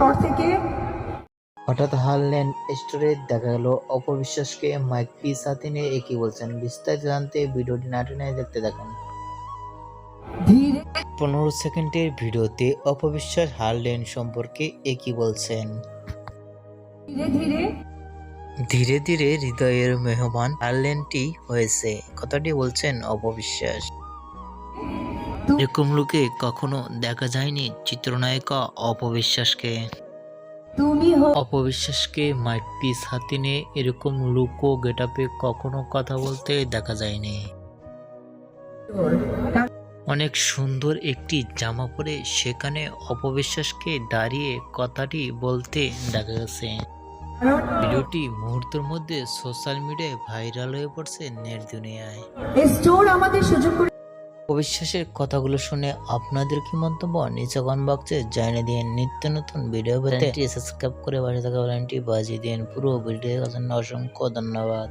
পর থেকে হঠাৎ হারলেন স্টোরে দেখা গেল অপবিশ্বাসকে মাইক পিস হাতে নিয়ে একই বলছেন। বিস্তারিত জানতে ভিডিওটি না টেনে দেখতে থাকুন। ধীরে 15 সেকেন্ডের ভিডিওতে অপবিশ্বাস হারলেন সম্পর্কে একই বলছেন। ধীরে ধীরে ধীরে ধীরে হৃদয়ের মেহমান হারলেনটি হয়েছে, কথাটি বলছেন অপবিশ্বাস। এরকম লোকে কখনো দেখা যায়নি চিত্রনায়িকা অপবিশ্বাসকে। তুমি অপবিশ্বাসকে মাইক পিস হাতে নিয়ে এরকম লুক ও গেটআপে কখনো কথা বলতে দেখা যায়নি। অনেক সুন্দর একটি জামা পরে সেখানে অপবিশ্বাসকে দাঁড়িয়ে কথাটি বলতে দেখা গেছে। ভিডিওটি মুহূর্তের মধ্যে সোশ্যাল মিডিয়ায় ভাইরাল হয়ে পড়ছে নেট দুনিয়ায়। স্টোর আমাদের সুযোগ করে অবিশ্বাসের কথাগুলো শুনে আপনাদের কি মন্তব্য নিচে কমেন্ট বক্সে জানিয়ে দিন। নিত্য নতুন ভিডিও পেতে সাবস্ক্রাইব করে পাশে থাকা বেল আইকনটি বাজিয়ে দিন। পুরো ভিডিও দেখার জন্য অসংখ্য ধন্যবাদ।